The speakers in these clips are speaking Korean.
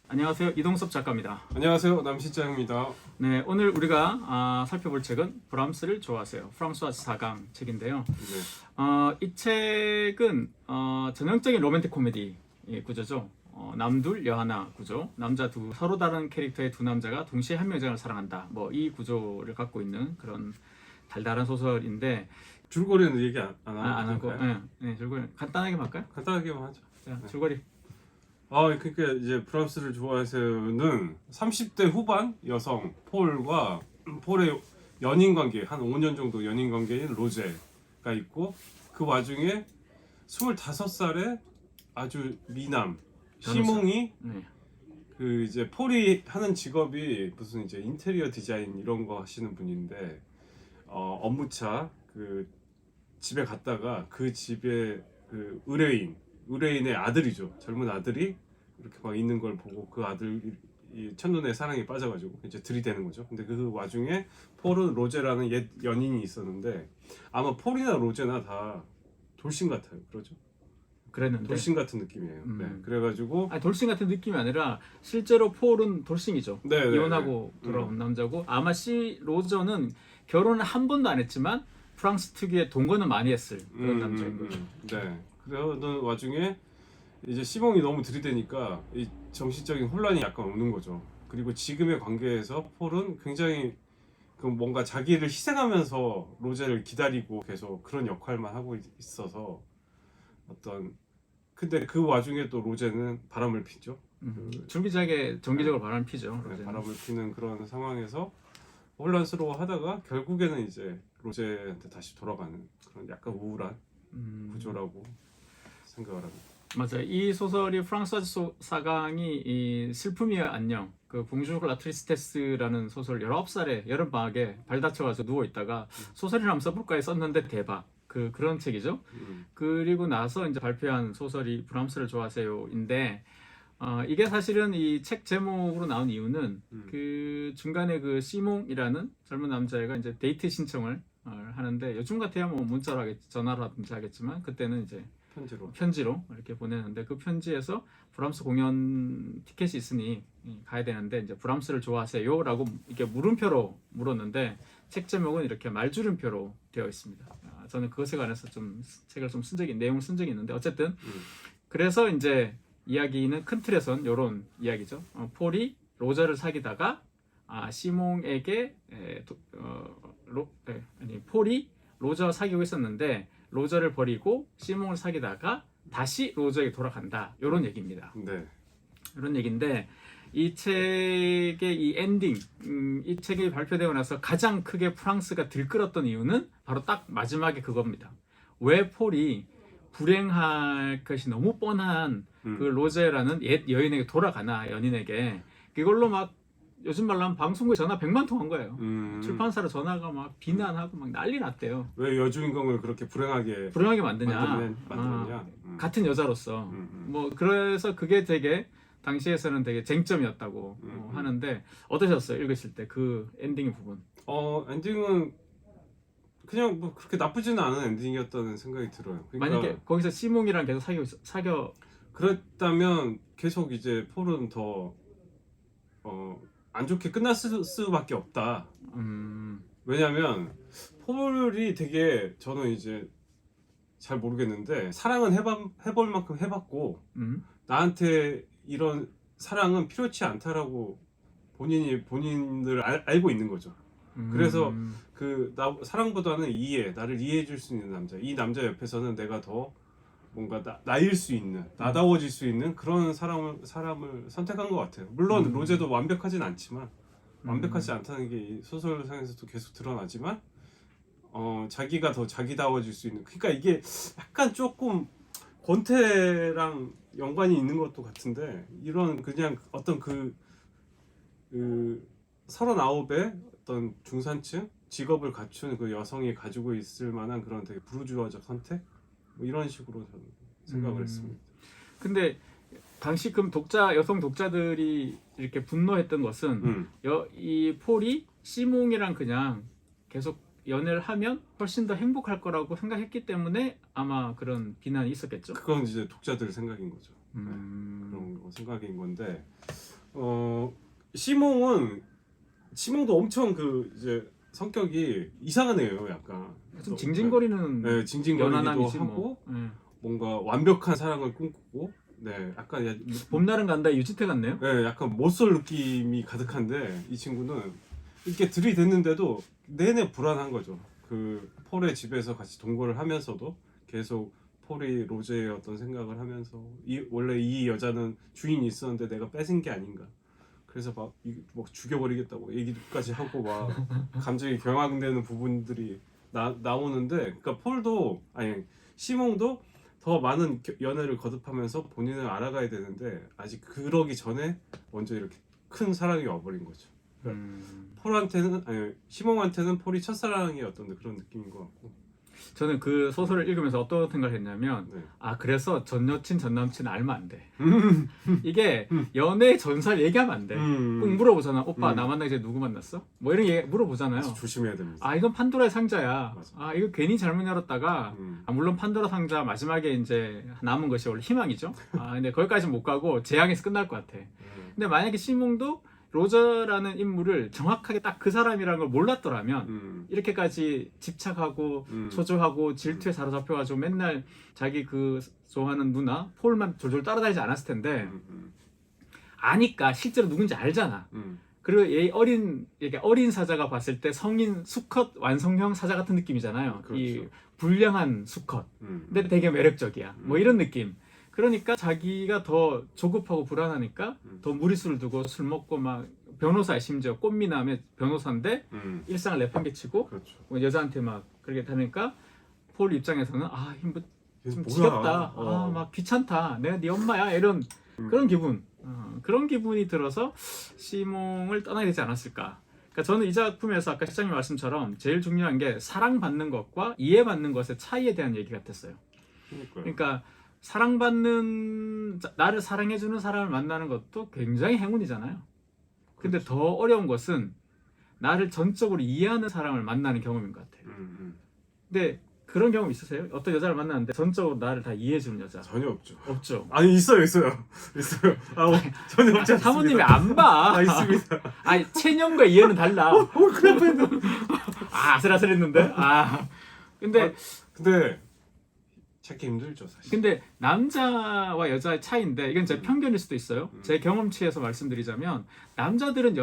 안녕하세요. 이동섭 작가입니다. 안녕하세요. 남실장입니다. 네, 오늘 우리가 살펴볼 책은 브람스를 좋아하세요. 프랑스와 사강 책인데요. 네. 이 책은 전형적인 로맨틱 코미디 구조죠. 남둘 여하나 구조. 남자 두 서로 다른 캐릭터의 두 남자가 동시에 한 여자를 사랑한다. 뭐 이 구조를 갖고 있는 그런 달달한 소설인데 줄거리는 얘기 안 안 하고 할까요? 줄거리 간단하게 할까요? 간단하게만 하죠. 자, 네. 줄거리. 그러니까 이제 브람스를 좋아하세요는 30대 후반 여성 폴과 폴의 연인 관계, 한 5년 정도 연인 관계인 로제가 있고, 그 와중에 25살의 아주 미남 시몽이, 네. 그 이제 폴이 하는 직업이 무슨 이제 인테리어 디자인 이런 거 하시는 분인데, 업무차 그 집에 갔다가 그 집에 그 의뢰인의 아들이죠. 젊은 아들이 이렇게 막 있는 걸 보고 그 아들이 첫눈에 사랑에 빠져가지고 이제 들이대는 거죠. 근데 그 와중에 폴은 로제라는 옛 연인이 있었는데, 아마 폴이나 로제나 다 돌싱 같아요. 그렇죠? 그랬는데 돌싱 같은 느낌이에요. 네. 그래가지고 돌싱 같은 느낌이 아니라 실제로 폴은 돌싱이죠. 네, 이혼하고 돌아온 남자고, 아마 로저는 결혼을 한 번도 안 했지만 프랑스 특유의 동거는 많이 했을 그런 남자인 거예요. 네. 그러는 와중에 이제 시몽이 너무 들이대니까 이 정신적인 혼란이 약간 오는 거죠. 그리고 지금의 관계에서 폴은 굉장히 그 뭔가 자기를 희생하면서 로제를 기다리고 계속 그런 역할만 하고 있어서 근데 그 와중에 또 로제는 바람을 피죠. 정기적으로 바람을 피죠. 네, 로제는. 바람을 피는 그런 상황에서 혼란스러워 하다가 결국에는 이제 로제한테 다시 돌아가는 그런 약간 우울한 구조라고 생각을 합니다. 맞아요. 이 소설이 프랑스와 사강이 이 슬픔이의 안녕, 그 봉주르 라 트리스테스라는 소설 19살에 여름 방학에 발 다쳐가지고 누워 있다가 소설이나 한번 써볼까 해 썼는데 대박. 그런 책이죠. 그리고 나서 이제 발표한 소설이 브람스를 좋아하세요인데, 이게 사실은 이 책 제목으로 나온 이유는 그 중간에 그 시몽이라는 젊은 남자애가 이제 데이트 신청을 하는데, 요즘 같아야 뭐 문자로 하겠지, 전화로 하든지 하겠지만 그때는 이제 편지로 이렇게 보내는데, 그 편지에서 브람스 공연 티켓이 있으니 가야 되는데 이제 브람스를 좋아하세요라고 이렇게 물음표로 물었는데, 책 제목은 이렇게 말줄임표로 되어 있습니다. 저는 그것에 관해서 좀 책을 좀 내용을 쓴 적이 있는데, 어쨌든 그래서 이제 이야기는 큰 틀에선 이런 이야기죠. 폴이 로저를 사귀다가 시몽에게 폴이 로저와 사귀고 있었는데 로저를 버리고 시몽을 사귀다가 다시 로저에게 돌아간다. 이런 얘기입니다. 네. 이런 얘기인데, 이 책의 이 엔딩, 이 책이 발표되고 나서 가장 크게 프랑스가 들끓었던 이유는 바로 딱 마지막에 그겁니다. 왜 폴이 불행할 것이 너무 뻔한 그 로제라는 옛 여인에게 돌아가나, 연인에게. 그걸로 막 요즘 말로 하면 방송국에 전화 100만 통 한 거예요. 출판사로 전화가 막 비난하고 막 난리 났대요. 왜 여주인공을 그렇게 불행하게 만드냐. 만드느냐. 같은 여자로서. 뭐 그래서 그게 되게 당시에서는 되게 쟁점이었다고 하는데, 어떠셨어요? 읽으실 때 그 엔딩 부분. 엔딩은 그냥 뭐 그렇게 나쁘지는 않은 엔딩이었다는 생각이 들어요. 그러니까 만약에 거기서 시몽이랑 계속 사겨 그랬다면 계속 이제 폴은 더 안 좋게 끝났을 수밖에 없다. 왜냐면 폴이 되게, 저는 이제 잘 모르겠는데 사랑은 해볼 만큼 해봤고, 나한테 이런 사랑은 필요치 않다라고 본인을 알고 있는 거죠. 그래서 사랑보다는 나를 이해해 줄 수 있는 남자, 이 남자 옆에서는 내가 더 뭔가 나일 수 있는, 나다워질 수 있는 그런 사람을 선택한 것 같아요. 물론 로제도 완벽하진 않지만, 완벽하지 않다는 게 이 소설상에서도 계속 드러나지만, 자기가 더 자기다워질 수 있는, 그러니까 이게 약간 조금 권태랑 연관이 있는 것도 같은데, 이런 그냥 어떤 그 39의 어떤 중산층 직업을 갖춘 그 여성이 가지고 있을 만한 그런 되게 부르주아적 선택, 뭐 이런 식으로 저는 생각을 했습니다. 근데 당시 그 여성 독자들이 이렇게 분노했던 것은 이 폴이 시몽이랑 그냥 계속 연애를 하면 훨씬 더 행복할 거라고 생각했기 때문에 아마 그런 비난이 있었겠죠. 그건 이제 독자들 생각인 거죠. 그런 거 생각인 건데, 시몽도 엄청 그 이제 성격이 이상한 애예요, 약간. 좀 징징거리는 네, 징징거리기도 연하남이지 하고 뭐. 네. 뭔가 완벽한 사랑을 꿈꾸고, 네, 약간 봄날은 간다 유지태 같네요. 네, 약간 못쏠 느낌이 가득한데 이 친구는 이렇게 들이댔는데도 내내 불안한 거죠. 그 폴의 집에서 같이 동거를 하면서도 계속 폴이 로제의 어떤 생각을 하면서 원래 이 여자는 주인이 있었는데 내가 뺏은 게 아닌가. 그래서 막 죽여버리겠다고 얘기까지 하고 막 감정이 경황되는 부분들이 나오는데, 그러니까 폴도 아니 시몽도 더 많은 연애를 거듭하면서 본인을 알아가야 되는데 아직 그러기 전에 먼저 이렇게 큰 사랑이 와버린 거죠. 폴한테는 아니 시몽한테는 폴이 첫사랑의 어떤 그런 느낌인 것 같고. 저는 그 소설을 읽으면서 어떤 생각을 했냐면 네. 아 그래서 전 여친 전 남친 알면 안 돼. 이게 연애 전설 얘기하면 안 돼. 꼭 물어보잖아. 오빠 나 만나기 전에 누구 만났어? 뭐 이런 얘기 물어보잖아요. 아주 조심해야 됩니다. 아 이건 판도라의 상자야. 맞아. 아 이거 괜히 잘못 열었다가 물론 판도라 상자 마지막에 이제 남은 것이 원래 희망이죠. 아 근데 거기까지 못 가고 재앙에서 끝날 것 같아. 근데 만약에 시몽도 로저라는 인물을 정확하게 딱 그 사람이라는 걸 몰랐더라면 이렇게까지 집착하고 초조하고 질투에 사로잡혀가지고 맨날 자기 그 좋아하는 누나 폴만 졸졸 따라다니지 않았을 텐데 아니까 실제로 누군지 알잖아. 그리고 얘 어린 사자가 봤을 때 성인 수컷 완성형 사자 같은 느낌이잖아요. 그렇죠. 이 불량한 수컷. 근데 되게 매력적이야. 뭐 이런 느낌. 그러니까 자기가 더 조급하고 불안하니까 더 무리수를 두고 술 먹고 막 변호사 심지어 꽃미남의 변호사인데 일상을 내팽개치고 그렇죠. 뭐 여자한테 막 그렇게 하니까 폴 입장에서는 아 좀 뭐야. 지겹다. 아 막 귀찮다. 내가 네 엄마야 이런 그런 기분. 그런 기분이 들어서 시몽을 떠나야 되지 않았을까. 그러니까 저는 이 작품에서 아까 시장님 말씀처럼 제일 중요한 게 사랑받는 것과 이해받는 것의 차이에 대한 얘기 같았어요. 그러니까 사랑받는 나를 사랑해주는 사람을 만나는 것도 굉장히 행운이잖아요. 근데 그렇죠. 더 어려운 것은 나를 전적으로 이해하는 사람을 만나는 경험인 것 같아요. 근데 그런 경험 있으세요? 어떤 여자를 만났는데 전적으로 나를 다 이해해주는 여자? 전혀 없죠. 없죠. 아니 있어요. 전혀 없지 않습니다. 사모님이 안 봐. 있습니다. 아니 체념과 이해는 달라. 그래. 아슬아슬했는데. 아 근데 찾기 힘들죠 사실. 근데 남자와 여자의 차이인데 이건 제 편견일 수도 있어요. 제 경험치에서 말씀드리자면 남자들은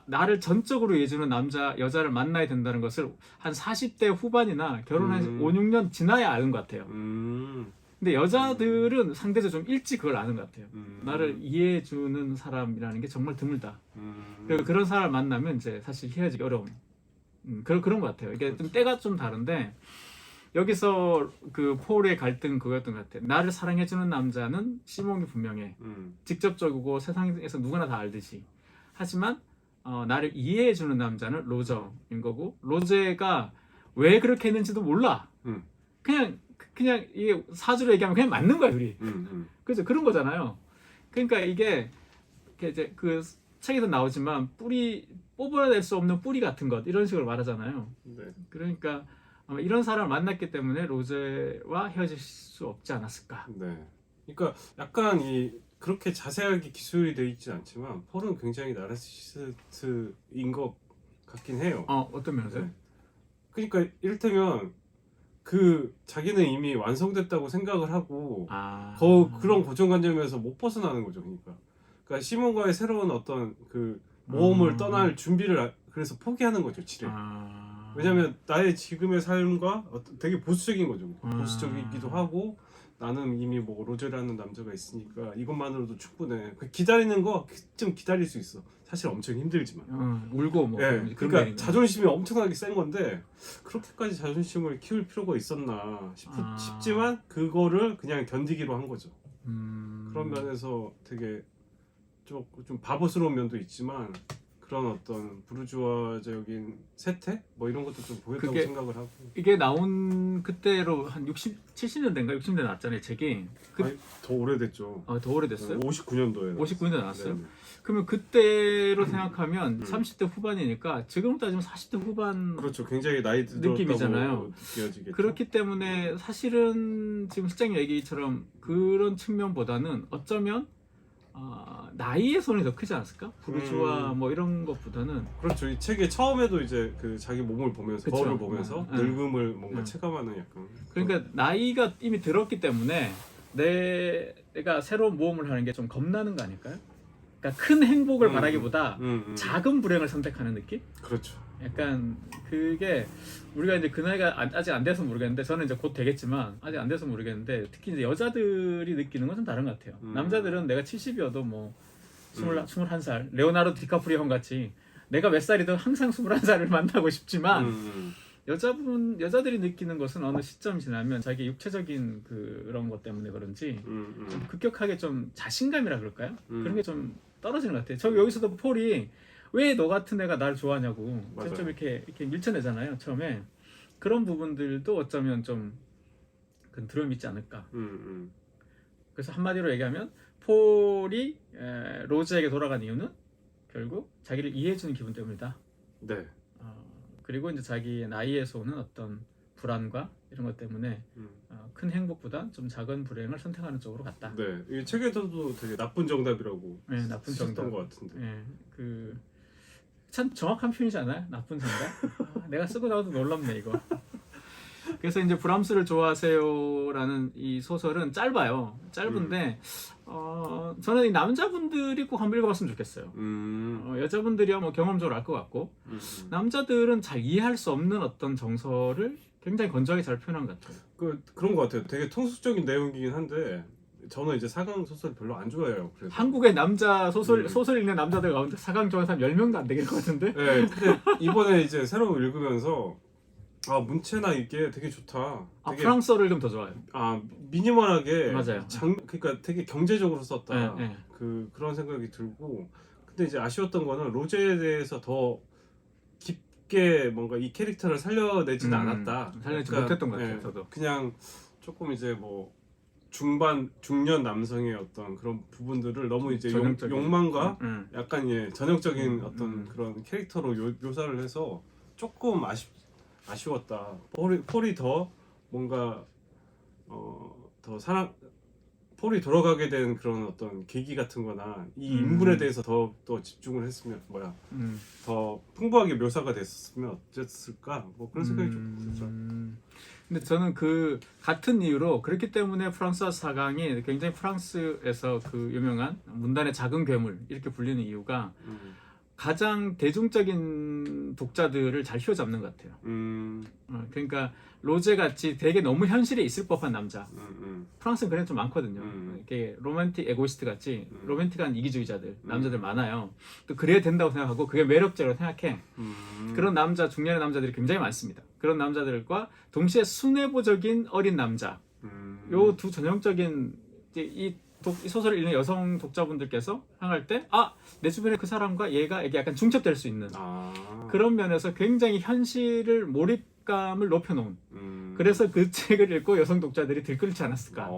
나를 전적으로 이해해주는 여자를 만나야 된다는 것을 한 40대 후반이나 결혼한 5, 6년 지나야 아는 것 같아요. 근데 여자들은 상대적으로 좀 일찍 그걸 아는 것 같아요. 나를 이해해주는 사람이라는 게 정말 드물다. 그리고 그런 사람을 만나면 이제 사실 헤어지기 어려운 그런 것 같아요. 이게 좀 때가 좀 다른데 여기서 그 폴의 갈등은 그거였던 것 같아. 나를 사랑해주는 남자는 시몽이 분명해. 직접적이고 세상에서 누구나 다 알듯이. 하지만 나를 이해해주는 남자는 로저인 거고 로제가 왜 그렇게 했는지도 몰라. 그냥 이게 사주로 얘기하면 그냥 맞는 거야 우리. 그죠? 그런 거잖아요. 그러니까 이게 이제 그 책에도 나오지만 뽑아낼 수 없는 뿌리 같은 것 이런 식으로 말하잖아요. 네. 그러니까 이런 사람을 만났기 때문에 로제와 헤어질 수 없지 않았을까. 네. 그러니까 약간 그렇게 자세하게 기술이 되어 있지 않지만 폴은 굉장히 나르시시스트인 것 같긴 해요. 어떤 면에서? 네. 그러니까 이를테면 자기는 이미 완성됐다고 생각을 하고 그런 고정관념에서 못 벗어나는 거죠. 그러니까 시몬과의 새로운 어떤 그 모험을 떠날 준비를 그래서 포기하는 거죠. 지레. 왜냐면 나의 지금의 삶과 되게 보수적인 거죠. 보수적이기도 하고 나는 이미 뭐 로제라는 남자가 있으니까 이것만으로도 충분해. 기다리는 거 좀 기다릴 수 있어. 사실 엄청 힘들지만. 울고 뭐. 네, 그러니까 자존심이 엄청나게 센 건데 그렇게까지 자존심을 키울 필요가 있었나 싶지만 그거를 그냥 견디기로 한 거죠. 그런 면에서 되게 좀 바보스러운 면도 있지만 그런 어떤 부르주아적인 세태 뭐 이런 것도 좀 보였다고 생각을 하고. 이게 나온 그때로 한 70년대인가 60년대 나왔잖아요 책이. 아니, 더 오래됐죠. 더 오래됐어요? 59년도에 59년대 나왔어요? 네네. 그러면 그때로 생각하면 30대 후반이니까 지금 따지면 40대 후반 그렇죠. 굉장히 나이 느낌이잖아요. 느껴지겠죠. 그렇기 때문에 사실은 지금 실장님 얘기처럼 그런 측면보다는 어쩌면 나이의 손이 더 크지 않았을까? 부르주아 뭐 이런 것보다는. 그렇죠. 이 책의 처음에도 이제 그 자기 몸을 보면서 그쵸. 거울을 보면서 늙음을 뭔가 체감하는 약간. 그러니까 나이가 이미 들었기 때문에 내가 새로운 모험을 하는 게 좀 겁나는 거 아닐까요? 그러니까 큰 행복을 바라기보다 작은 불행을 선택하는 느낌? 그렇죠. 약간 그게 우리가 이제 그 나이가 아직 안 돼서 모르겠는데 저는 이제 곧 되겠지만 아직 안 돼서 모르겠는데 특히 이제 여자들이 느끼는 건 좀 다른 것 같아요. 남자들은 내가 70이어도 뭐 21살 레오나르도 디카프리오 형 같이 내가 몇 살이든 항상 21살을 만나고 싶지만 여자들이 느끼는 것은 어느 시점 지나면 자기 육체적인 그런 것 때문에 그런지 좀 급격하게 좀 자신감이라 그럴까요? 그런 게 좀 떨어지는 것 같아요. 저 여기서도 폴이 왜 너 같은 애가 날 좋아하냐고 좀 이렇게 밀쳐내잖아요. 처음에 그런 부분들도 어쩌면 좀 들어있지 않을까. 그래서 한마디로 얘기하면 폴이 로즈에게 돌아간 이유는 결국 자기를 이해해주는 기분 때문이다. 네. 그리고 이제 자기의 나이에서 오는 어떤 불안과 이런 것 때문에 큰 행복보다 좀 작은 불행을 선택하는 쪽으로 갔다. 네, 이 책에서도 되게 나쁜 정답이라고 네, 나쁜 정답. 것 같은데. 네, 참 정확한 표현이지 않아요? 나쁜 정답. 내가 쓰고 나와도 놀랍네 이거. 그래서 이제 브람스를 좋아하세요라는 이 소설은 짧아요. 짧은데 저는 이 남자분들이 꼭 한번 읽어봤으면 좋겠어요. 여자분들이야 뭐 경험적으로 알 것 같고 남자들은 잘 이해할 수 없는 어떤 정서를 굉장히 건조하게 잘 표현한 것 같아요. 그런 것 같아요. 되게 통속적인 내용이긴 한데 저는 이제 사강 소설 별로 안 좋아해요. 그래서. 한국의 남자 소설 읽는 남자들 가운데 사강 좋아하는 사람 10명도 안 되길 것 같은데. 네, 근데 이번에 이제 새로 읽으면서 문체나 이게 되게 좋다. 되게, 프랑스어를 좀 더 좋아요. 미니멀하게 맞아요. 그러니까 되게 경제적으로 썼다. 네. 그런 생각이 들고 근데 이제 아쉬웠던 거는 로제에 대해서 더 깊게 뭔가 이 캐릭터를 살려내지는 않았다. 살려내지 못했던 것 같아요. 저도. 그냥 조금 이제 뭐 중년 남성의 어떤 그런 부분들을 너무 이제 욕망과 약간 전형적인 어떤 그런 캐릭터로 묘사를 해서 조금 아쉬웠다. 폴이 더 뭔가 더 폴이 돌아가게 된 그런 어떤 계기 같은 거나 이 인물에 대해서 더 집중을 했으면 더 풍부하게 묘사가 됐으면 어땠을까 뭐 그런 생각이 좀 들죠. 근데 저는 그 같은 이유로 그렇기 때문에 프랑스와 사강이 굉장히 프랑스에서 그 유명한 문단의 작은 괴물 이렇게 불리는 이유가 가장 대중적인 독자들을 잘 휘어잡는 것 같아요. 그러니까 로제 같이 되게 너무 현실에 있을 법한 남자. 프랑스는 그런 좀 많거든요. 이렇게 로맨틱 에고이스트 같이 로맨틱한 이기주의자들, 남자들 많아요. 또 그래야 된다고 생각하고 그게 매력적으로 생각해. 그런 남자, 중년의 남자들이 굉장히 많습니다. 그런 남자들과 동시에 순애보적인 어린 남자. 요 두 전형적인 이 소설을 읽는 여성 독자분들께서 향할 때 내 주변에 그 사람과 얘가 약간 중첩될 수 있는 그런 면에서 굉장히 현실을 몰입감을 높여놓은 그래서 그 책을 읽고 여성 독자들이 들끓지 않았을까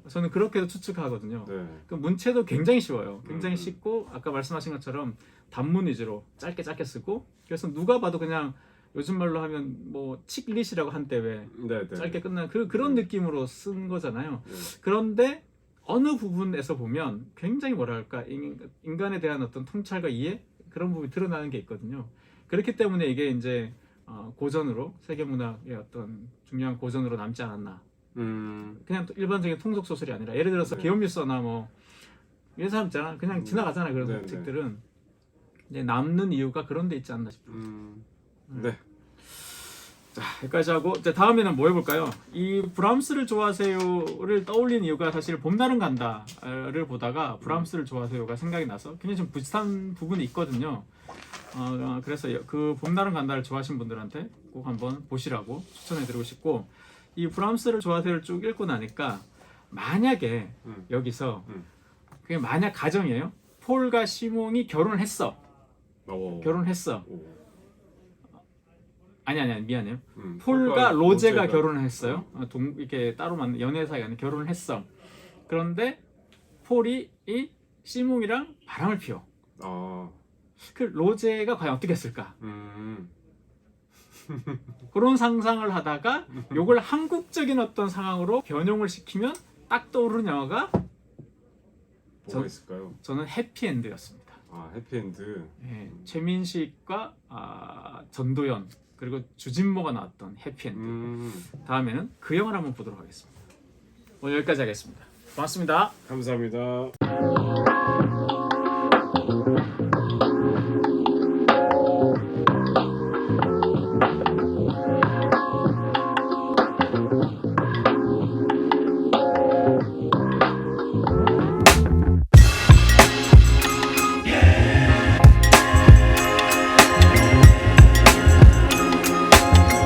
저는 그렇게도 추측하거든요. 네. 그 문체도 굉장히 쉬워요. 굉장히 쉽고 아까 말씀하신 것처럼 단문 위주로 짧게 쓰고 그래서 누가 봐도 그냥 요즘 말로 하면 뭐 칙릿이라고 한때 왜 짧게 끝나는 그런 느낌으로 쓴 거잖아요. 그런데 어느 부분에서 보면 굉장히 뭐랄까 인간에 대한 어떤 통찰과 이해 그런 부분이 드러나는 게 있거든요. 그렇기 때문에 이게 이제 고전으로 세계문학의 어떤 중요한 고전으로 남지 않았나. 그냥 일반적인 통속 소설이 아니라 예를 들어서 게옴류서나 뭐 이런 사람 있잖아. 그냥 지나가잖아 그런 책들은 이제 남는 이유가 그런 데 있지 않나 싶어요. 네. 자, 여기까지 하고 이제 다음에는 뭐 해볼까요? 이 브람스를 좋아하세요를 떠올린 이유가 사실 봄날은 간다를 보다가 브람스를 좋아하세요가 생각이 나서 굉장히 좀 비슷한 부분이 있거든요. 그래서 그 봄날은 간다를 좋아하시는 분들한테 꼭 한번 보시라고 추천해드리고 싶고 이 브람스를 좋아하세요를 쭉 읽고 나니까 만약에 여기서 그게 만약 가정이에요. 폴과 시몽이 결혼을 했어. 결혼했어. 아니 미안해요. 폴과 로제가 결혼을 했어요. 이렇게 따로 만난 연애 사이가 아니라 결혼을 했어. 그런데 폴이 이 시몽이랑 바람을 피워. 그 로제가 과연 어떻게 했을까? 그런 상상을 하다가 요걸 한국적인 어떤 상황으로 변형을 시키면 딱 떠오르는 영화가 뭐가 있을까요? 저는 해피엔드였습니다. 아 해피엔드. 예, 최민식과 전도연 그리고 주진모가 나왔던 해피엔드. 다음에는 그 영화를 한번 보도록 하겠습니다. 오늘 여기까지 하겠습니다. 고맙습니다. 감사합니다.